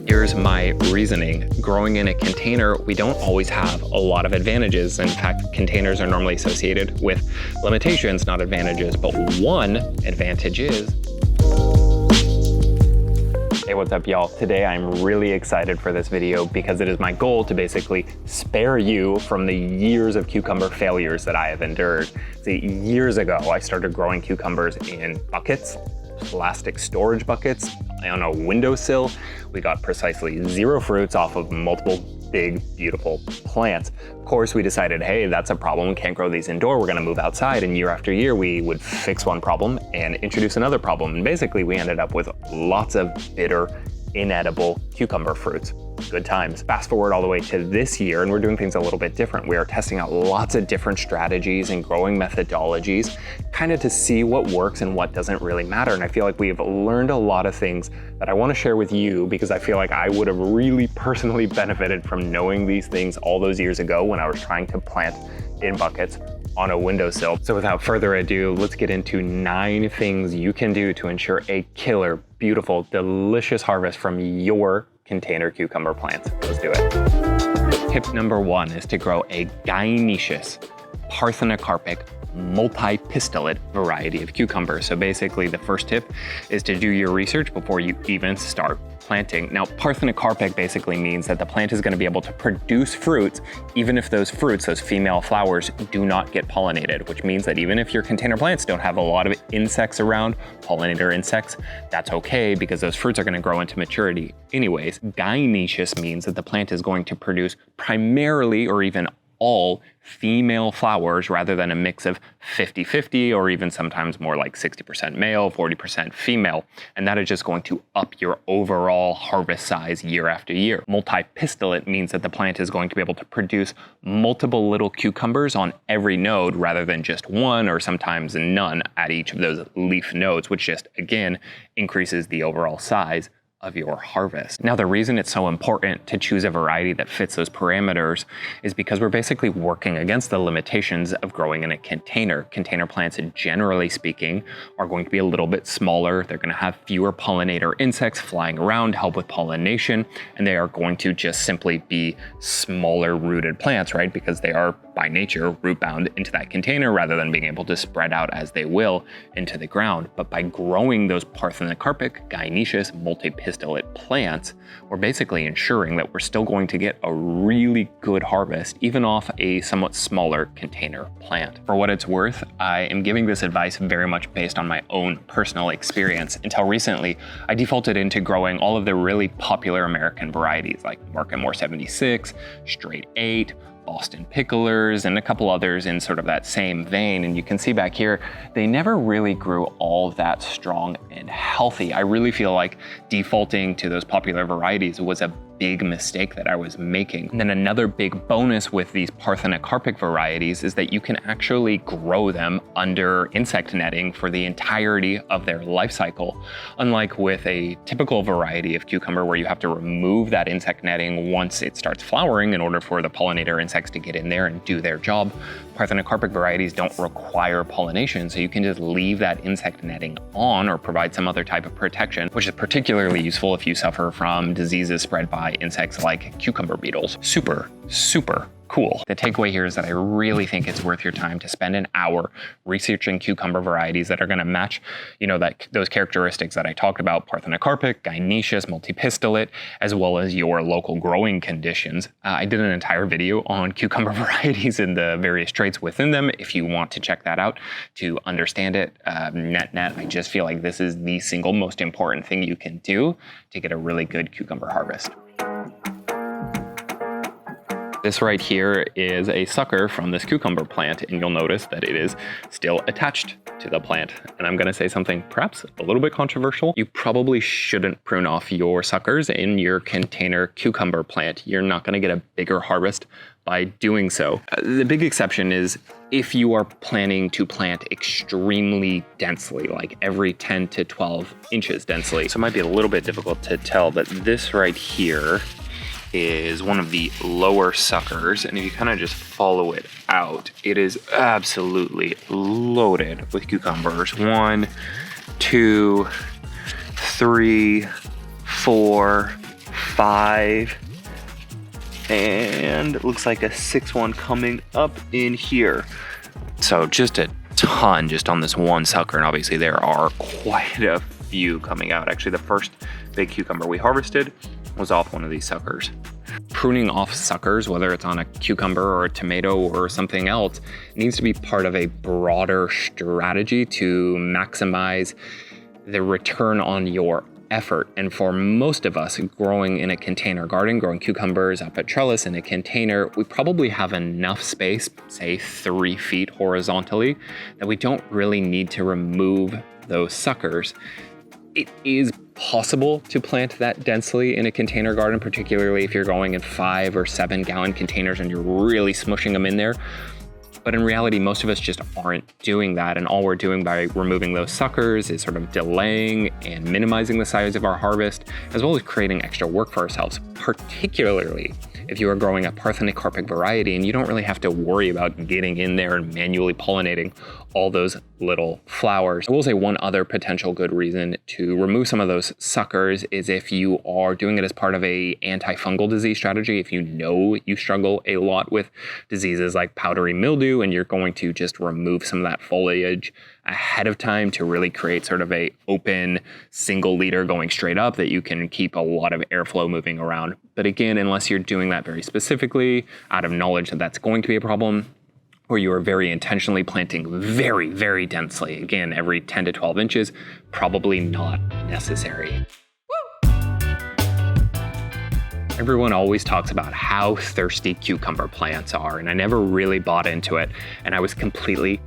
Here's my reasoning. Growing in a container, we don't always have a lot of advantages. In fact, containers are normally associated with limitations, not advantages. But one advantage is... Hey, what's up, y'all? Today I'm really excited for this video because it is my goal to basically spare you from the years of cucumber failures that I have endured. See, years ago, I started growing cucumbers in buckets, plastic storage buckets, on a windowsill. We got precisely 0 fruits off of multiple big, beautiful plants. Of course, we decided, hey, that's a problem. We can't grow these indoor. We're gonna move outside. And year after year, we would fix one problem and introduce another problem. And basically, we ended up with lots of bitter, inedible cucumber fruits. Good times. Fast forward all the way to this year, and we're doing things a little bit different. We are testing out lots of different strategies and growing methodologies, kind of to see what works and what doesn't really matter. And I feel like we've learned a lot of things that I want to share with you because I feel like I would have really personally benefited from knowing these things all those years ago when I was trying to plant in buckets on a windowsill. So without further ado, let's get into 9 things you can do to ensure a killer, beautiful, delicious harvest from your container cucumber plants. Let's do it. Tip number 1 is to grow a Gynoecious, Parthenocarpic, multi-pistillate variety of cucumber. So basically the first tip is to do your research before you even start planting. Now, Parthenocarpic basically means that the plant is going to be able to produce fruits even if those fruits, those female flowers, do not get pollinated, which means that even if your container plants don't have a lot of insects around, pollinator insects, that's okay because those fruits are going to grow into maturity anyways. Gynoecious means that the plant is going to produce primarily or even all female flowers rather than a mix of 50-50 or even sometimes more like 60% male, 40% female. And that is just going to up your overall harvest size year after year. Multi-Pistillate means that the plant is going to be able to produce multiple little cucumbers on every node rather than just one or sometimes none at each of those leaf nodes, which just, again, increases the overall size of your harvest. Now, the reason it's so important to choose a variety that fits those parameters is because we're basically working against the limitations of growing in a container. Container plants, generally speaking, are going to be a little bit smaller. They're going to have fewer pollinator insects flying around to help with pollination, and they are going to just simply be smaller rooted plants, right? Because they are by nature root bound into that container rather than being able to spread out as they will into the ground. But by growing those Parthenocarpic, Gynoecious, multi-pistillate plants, we're basically ensuring that we're still going to get a really good harvest even off a somewhat smaller container plant. For what it's worth, I am giving this advice very much based on my own personal experience. Until recently, I defaulted into growing all of the really popular American varieties like Marketmore 76, Straight 8, Boston Picklers, and a couple others in sort of that same vein. And you can see back here, they never really grew all that strong and healthy. I really feel like defaulting to those popular varieties was a big mistake that I was making. And then another big bonus with these Parthenocarpic varieties is that you can actually grow them under insect netting for the entirety of their life cycle. Unlike with a typical variety of cucumber where you have to remove that insect netting once it starts flowering in order for the pollinator insects to get in there and do their job, Parthenocarpic varieties don't require pollination, so you can just leave that insect netting on or provide some other type of protection, which is particularly useful if you suffer from diseases spread by insects like cucumber beetles. Super, super cool. The takeaway here is that I really think it's worth your time to spend an hour researching cucumber varieties that are going to match, those characteristics that I talked about: Parthenocarpic, Gynoecious, multi-pistillate, as well as your local growing conditions. I did an entire video on cucumber varieties and the various traits within them. If you want to check that out to understand it, net, I just feel like this is the single most important thing you can do to get a really good cucumber harvest. This right here is a sucker from this cucumber plant, and you'll notice that it is still attached to the plant. And I'm gonna say something perhaps a little bit controversial. You probably shouldn't prune off your suckers in your container cucumber plant. You're not gonna get a bigger harvest by doing so. The big exception is if you are planning to plant extremely densely, like every 10 to 12 inches densely. So it might be a little bit difficult to tell, but this right here is one of the lower suckers, and if you kind of just follow it out, it is absolutely loaded with cucumbers. 1, 2, 3, 4, 5, and it looks like a 6th one coming up in here. So just a ton just on this one sucker, and obviously there are quite a few coming out. Actually, the first big cucumber we harvested was off one of these suckers. Pruning off suckers, whether it's on a cucumber or a tomato or something else, needs to be part of a broader strategy to maximize the return on your effort. And for most of us growing in a container garden, growing cucumbers up at Trellis in a container, we probably have enough space, say 3 feet horizontally, that we don't really need to remove those suckers. It is possible to plant that densely in a container garden, particularly if you're going in 5 or 7 gallon containers and you're really smushing them in there. But in reality, most of us just aren't doing that. And all we're doing by removing those suckers is sort of delaying and minimizing the size of our harvest, as well as creating extra work for ourselves, particularly if you are growing a Parthenocarpic variety and you don't really have to worry about getting in there and manually pollinating all those little flowers. I will say one other potential good reason to remove some of those suckers is if you are doing it as part of a antifungal disease strategy. If you know you struggle a lot with diseases like powdery mildew and you're going to just remove some of that foliage ahead of time to really create sort of a open single leader going straight up that you can keep a lot of airflow moving around. But again, unless you're doing that very specifically out of knowledge that that's going to be a problem, or you are very intentionally planting very, very densely, again, every 10 to 12 inches, probably not necessary. Everyone always talks about how thirsty cucumber plants are, and I never really bought into it, and I was completely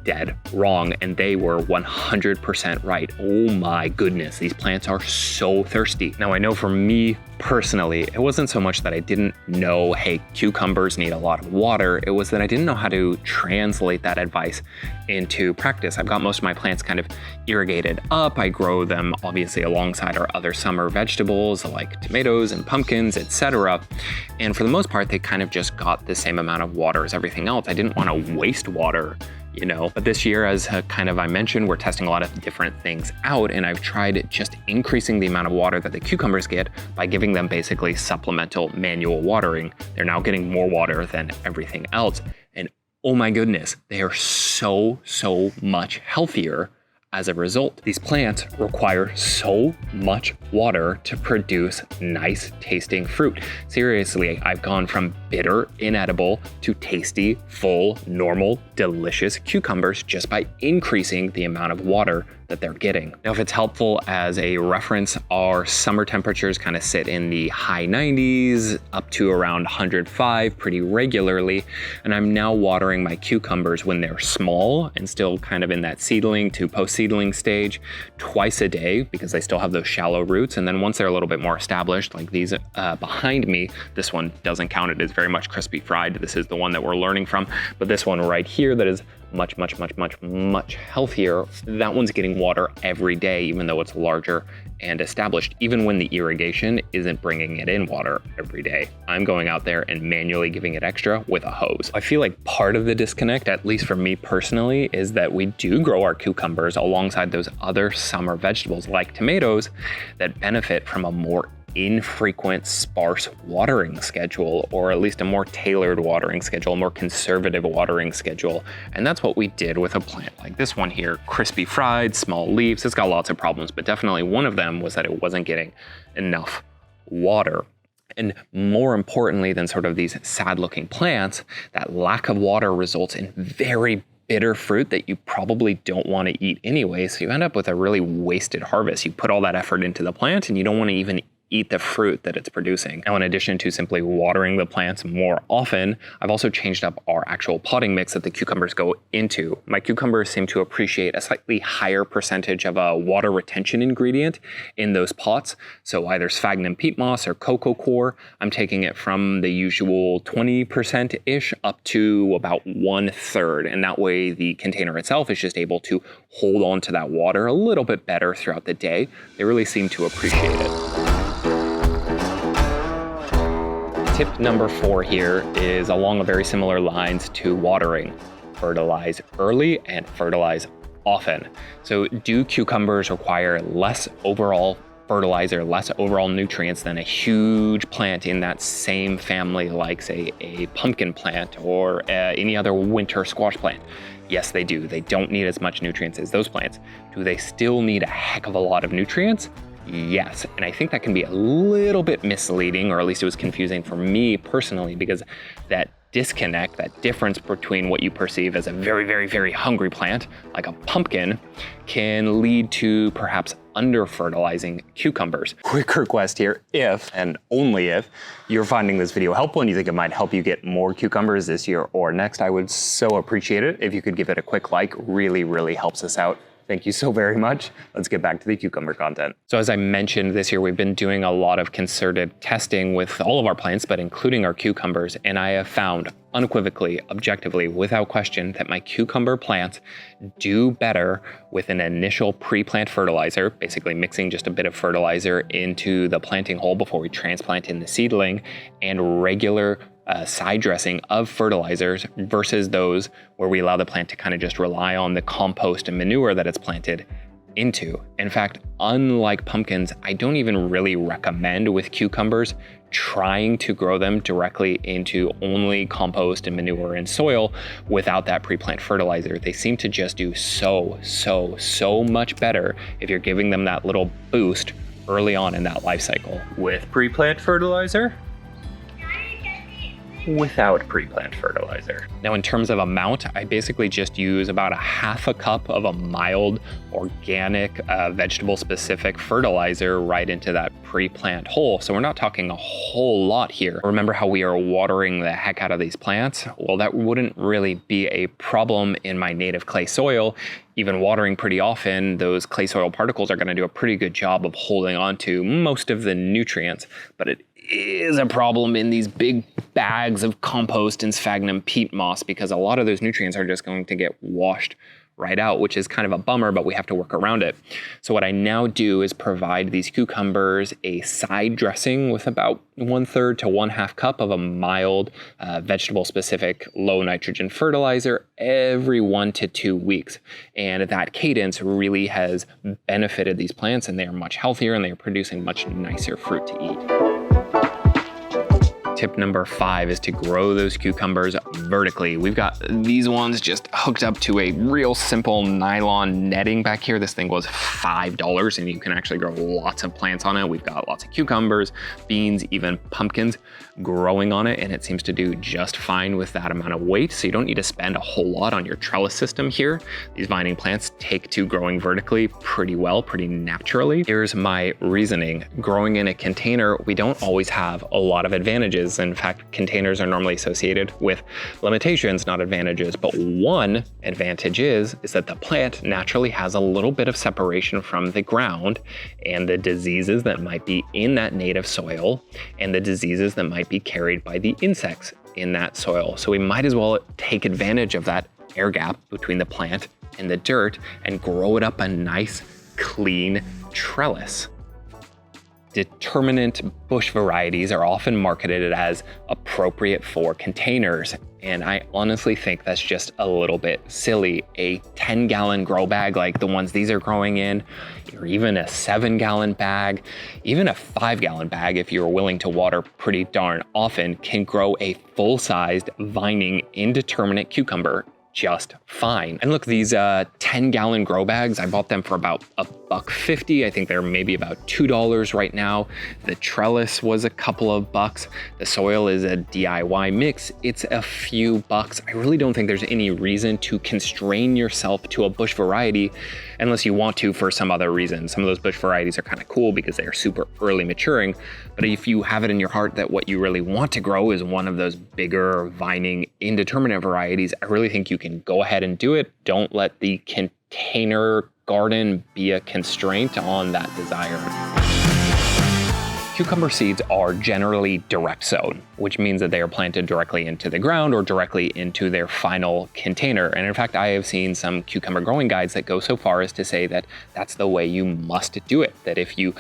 dead wrong, and they were 100% right. Oh my goodness, these plants are so thirsty. Now I know for me personally, it wasn't so much that I didn't know, hey, cucumbers need a lot of water, it was that I didn't know how to translate that advice into practice. I've got most of my plants kind of irrigated up. I grow them obviously alongside our other summer vegetables like tomatoes and pumpkins, etc. And for the most part, they kind of just got the same amount of water as everything else. I didn't want to waste water, you know. But this year, as I mentioned, we're testing a lot of different things out, and I've tried just increasing the amount of water that the cucumbers get by giving them basically supplemental manual watering. They're now getting more water than everything else. And oh my goodness, they are so much healthier as a result. These plants require so much water to produce nice tasting fruit. Seriously, I've gone from bitter, inedible to tasty, full, normal, delicious cucumbers just by increasing the amount of water that they're getting. Now, if it's helpful as a reference, our summer temperatures kind of sit in the high 90s up to around 105 pretty regularly. And I'm now watering my cucumbers when they're small and still kind of in that seedling to post-seedling stage twice a day because they still have those shallow roots. And then once they're a little bit more established, like these behind me, this one doesn't count. It is very much crispy fried. This is the one that we're learning from. But this one right here that is much healthier, that one's getting water every day, even though it's larger and established, even when the irrigation isn't bringing it in water every day. I'm going out there and manually giving it extra with a hose. I feel like part of the disconnect, at least for me personally, is that we do grow our cucumbers alongside those other summer vegetables like tomatoes that benefit from a more infrequent, sparse watering schedule, or at least a more tailored watering schedule, a more conservative watering schedule. And that's what we did with a plant like this one here, crispy fried, small leaves. It's got lots of problems, but definitely one of them was that it wasn't getting enough water. And more importantly than sort of these sad looking plants, that lack of water results in very bitter fruit that you probably don't want to eat anyway. So you end up with a really wasted harvest. You put all that effort into the plant and you don't want to even eat the fruit that it's producing. Now, in addition to simply watering the plants more often, I've also changed up our actual potting mix that the cucumbers go into. My cucumbers seem to appreciate a slightly higher percentage of a water retention ingredient in those pots. So either sphagnum peat moss or Coco Coir. I'm taking it from the usual 20%-ish up to about 1/3. And that way the container itself is just able to hold on to that water a little bit better throughout the day. They really seem to appreciate it. Tip number 4 here is along a very similar lines to watering. Fertilize early and fertilize often. So do cucumbers require less overall fertilizer, less overall nutrients than a huge plant in that same family, like say a pumpkin plant or any other winter squash plant? Yes, they do. They don't need as much nutrients as those plants. Do they still need a heck of a lot of nutrients? Yes, and I think that can be a little bit misleading, or at least it was confusing for me personally, because that disconnect, that difference between what you perceive as a very, very, very hungry plant, like a pumpkin, can lead to perhaps under-fertilizing cucumbers. Quick request here, if, and only if, you're finding this video helpful and you think it might help you get more cucumbers this year or next, I would so appreciate it if you could give it a quick like. Really, really helps us out. Thank you so very much. Let's get back to the cucumber content. So as I mentioned, this year we've been doing a lot of concerted testing with all of our plants, but including our cucumbers, and I have found unequivocally, objectively, without question, that my cucumber plants do better with an initial pre-plant fertilizer, basically mixing just a bit of fertilizer into the planting hole before we transplant in the seedling, and regular side dressing of fertilizers versus those where we allow the plant to kind of just rely on the compost and manure that it's planted into. In fact, unlike pumpkins, I don't even really recommend with cucumbers trying to grow them directly into only compost and manure and soil without that pre-plant fertilizer. They seem to just do so much better if you're giving them that little boost early on in that life cycle. With pre-plant fertilizer, without pre-plant fertilizer. Now in terms of amount, I basically just use about a half a cup of a mild organic vegetable specific fertilizer right into that pre-plant hole. So we're not talking a whole lot here. Remember how we are watering the heck out of these plants? Well, that wouldn't really be a problem in my native clay soil. Even watering pretty often, those clay soil particles are going to do a pretty good job of holding on to most of the nutrients, but it is a problem in these big bags of compost and sphagnum peat moss, because a lot of those nutrients are just going to get washed right out, which is kind of a bummer, but we have to work around it. So what I now do is provide these cucumbers a side dressing with about 1/3 to 1/2 cup of a mild vegetable specific low nitrogen fertilizer every 1 to 2 weeks. And that cadence really has benefited these plants, and they are much healthier and they are producing much nicer fruit to eat. Tip number 5 is to grow those cucumbers vertically. We've got these ones just hooked up to a real simple nylon netting back here. This thing was $5 and you can actually grow lots of plants on it. We've got lots of cucumbers, beans, even pumpkins growing on it, and it seems to do just fine with that amount of weight. So you don't need to spend a whole lot on your trellis system here. These vining plants take to growing vertically pretty well, pretty naturally. Here's my reasoning. Growing in a container, we don't always have a lot of advantages. In fact, containers are normally associated with limitations, not advantages. But one advantage is that the plant naturally has a little bit of separation from the ground and the diseases that might be in that native soil and the diseases that might be carried by the insects in that soil. So we might as well take advantage of that air gap between the plant and the dirt and grow it up a nice, clean trellis. Determinate bush varieties are often marketed as appropriate for containers, and I honestly think that's just a little bit silly. A 10-gallon grow bag like the ones these are growing in, or even a 7-gallon bag, even a 5-gallon bag if you're willing to water pretty darn often, can grow a full-sized vining indeterminate cucumber just fine. And look, these 10-gallon grow bags, I bought them for about $1.50. I think they're maybe about $2 right now. The trellis was a couple of bucks. The soil is a DIY mix. It's a few bucks. I really don't think there's any reason to constrain yourself to a bush variety unless you want to for some other reason. Some of those bush varieties are kind of cool because they are super early maturing. But if you have it in your heart that what you really want to grow is one of those bigger vining indeterminate varieties, I really think you can go ahead and do it. Don't let the container garden be a constraint on that desire. Cucumber seeds are generally direct sown, which means that they are planted directly into the ground or directly into their final container. And in fact, I have seen some cucumber growing guides that go so far as to say that that's the way you must do it. That if you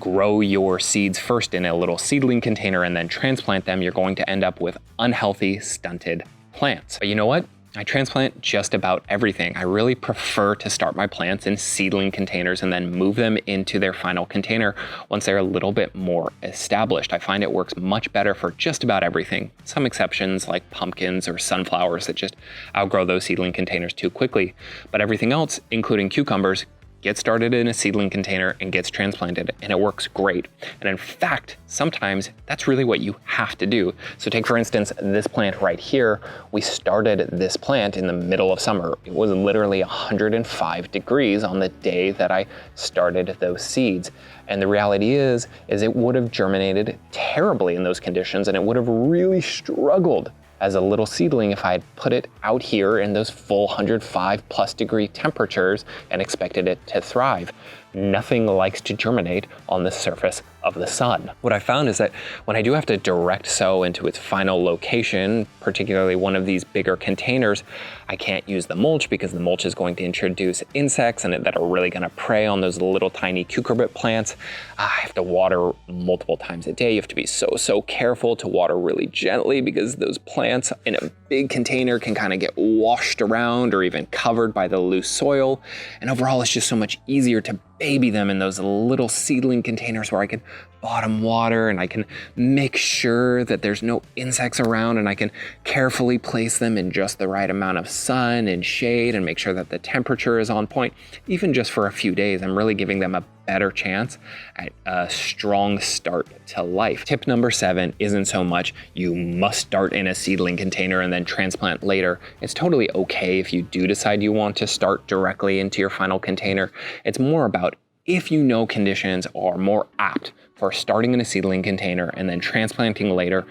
grow your seeds first in a little seedling container and then transplant them, you're going to end up with unhealthy, stunted plants. But you know what? I transplant just about everything. I really prefer to start my plants in seedling containers and then move them into their final container once they're a little bit more established. I find it works much better for just about everything. Some exceptions like pumpkins or sunflowers that just outgrow those seedling containers too quickly. But everything else, including cucumbers, gets started in a seedling container and gets transplanted, and it works great. And in fact, sometimes that's really what you have to do. So take, for instance, this plant right here. We started this plant in the middle of summer. It was literally 105 degrees on the day that I started those seeds. And the reality is it would have germinated terribly in those conditions, and it would have really struggled as a little seedling if I had put it out here in those full 105+ degree temperatures and expected it to thrive. Nothing likes to germinate on the surface of the sun. What I found is that when I do have to direct sow into its final location, particularly one of these bigger containers, I can't use the mulch because the mulch is going to introduce insects that are really gonna prey on those little tiny cucurbit plants. I have to water multiple times a day. You have to be so careful to water really gently because those plants in a big container can kind of get washed around or even covered by the loose soil. And overall, it's just so much easier to baby them in those little seedling containers where I can bottom water and I can make sure that there's no insects around, and I can carefully place them in just the right amount of sun and shade and make sure that the temperature is on point. Even just for a few days, I'm really giving them a better chance at a strong start to life. Tip number 7 isn't so much you must start in a seedling container and then transplant later. It's totally okay if you do decide you want to start directly into your final container. It's more about if you know conditions are more apt for starting in a seedling container and then transplanting later,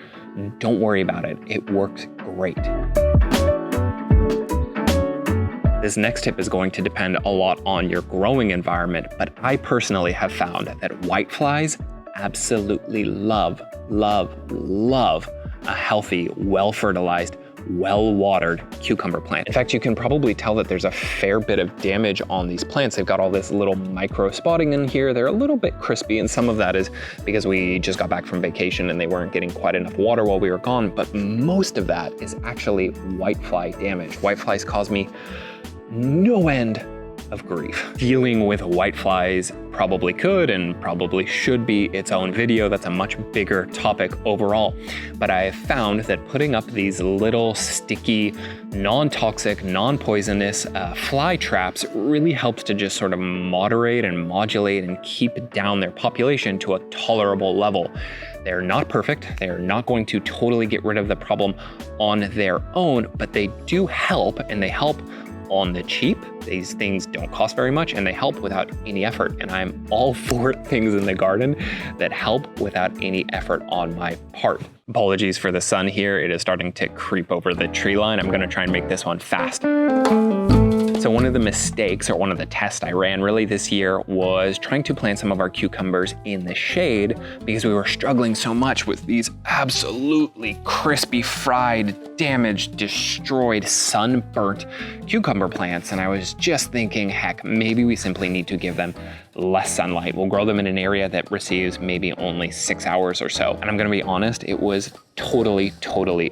don't worry about it. It works great. This next tip is going to depend a lot on your growing environment, but I personally have found that whiteflies absolutely love a healthy, well-fertilized, well-watered cucumber plant. In fact, you can probably tell that there's a fair bit of damage on these plants. They've got all this little micro spotting in here. They're a little bit crispy, and some of that is because we just got back from vacation and they weren't getting quite enough water while we were gone, but most of that is actually whitefly damage. Whiteflies cause me no end of grief. Dealing with whiteflies probably could and probably should be its own video. That's a much bigger topic overall. But I have found that putting up these little sticky, non-toxic, non-poisonous fly traps really helps to just sort of moderate and modulate and keep down their population to a tolerable level. They're not perfect. They're not going to totally get rid of the problem on their own, but they do help, and they help on the cheap. These things don't cost very much and they help without any effort. And I'm all for things in the garden that help without any effort on my part. Apologies for the sun here. It is starting to creep over the tree line. I'm gonna try and make this one fast. So one of the mistakes, or one of the tests I ran really this year, was trying to plant some of our cucumbers in the shade because we were struggling so much with these absolutely crispy, fried, damaged, destroyed, sunburnt cucumber plants. And I was just thinking, heck, maybe we simply need to give them less sunlight. We'll grow them in an area that receives maybe only 6 hours or so. And I'm gonna be honest, it was totally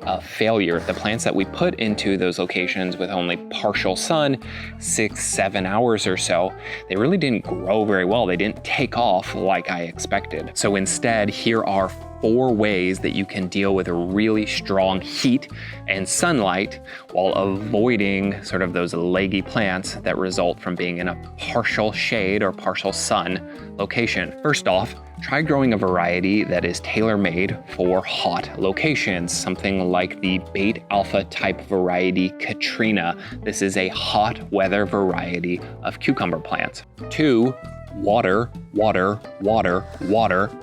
a failure. The plants that we put into those locations with only partial sun, 6-7 hours or so, they really didn't grow very well. They didn't take off like I expected. So instead, here are 4 ways that you can deal with a really strong heat and sunlight while avoiding sort of those leggy plants that result from being in a partial shade or partial sun location. First off, try growing a variety that is tailor-made for hot locations, something like the Bait Alpha type variety Katrina. This is a hot weather variety of cucumber plants. 2, water,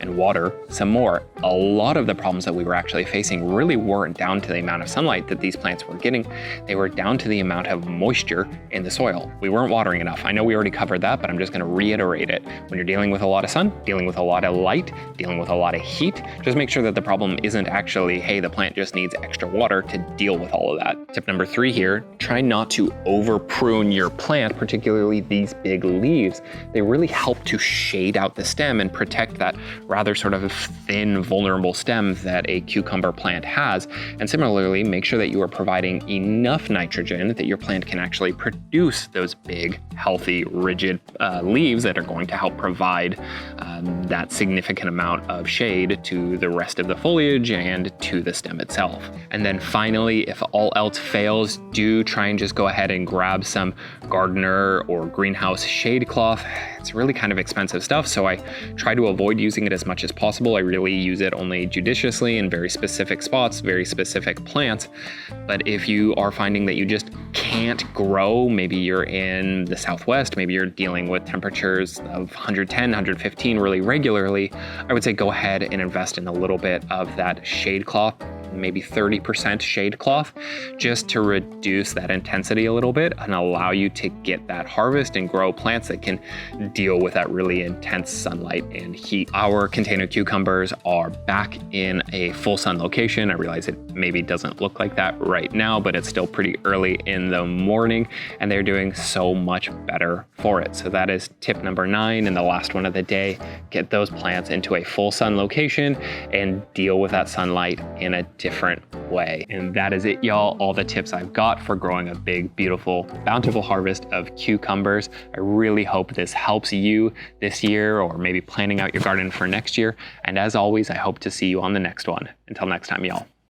and water some more. A lot of the problems that we were actually facing really weren't down to the amount of sunlight that these plants were getting. They were down to the amount of moisture in the soil. We weren't watering enough. I know we already covered that, but I'm just gonna reiterate it. When you're dealing with a lot of sun, dealing with a lot of light, dealing with a lot of heat, just make sure that the problem isn't actually, hey, the plant just needs extra water to deal with all of that. Tip number 3 here, try not to over prune your plant, particularly these big leaves. They really help to shape shade out the stem and protect that rather sort of thin, vulnerable stem that a cucumber plant has. And similarly, make sure that you are providing enough nitrogen that your plant can actually produce those big, healthy, rigid leaves that are going to help provide that significant amount of shade to the rest of the foliage and to the stem itself. And then finally, if all else fails, do try and just go ahead and grab some gardener or greenhouse shade cloth. It's really kind of expensive stuff, so I try to avoid using it as much as possible. I really use it only judiciously in very specific spots, very specific plants. But if you are finding that you just can't grow, maybe you're in the Southwest, maybe you're dealing with temperatures of 110, 115 really regularly, I would say go ahead and invest in a little bit of that shade cloth, maybe 30% shade cloth, just to reduce that intensity a little bit and allow you to get that harvest and grow plants that can deal with that really intense sunlight and heat. Our container cucumbers are back in a full sun location. I realize it maybe doesn't look like that right now, but it's still pretty early in the morning and they're doing so much better for it. So that is tip number 9 and the last one of the day. Get those plants into a full sun location and deal with that sunlight in a different way. And that is it, y'all. All the tips I've got for growing a big, beautiful, bountiful harvest of cucumbers. I really hope this helps you this year or maybe planning out your garden for next year. And as always, I hope to see you on the next one. Until next time, y'all.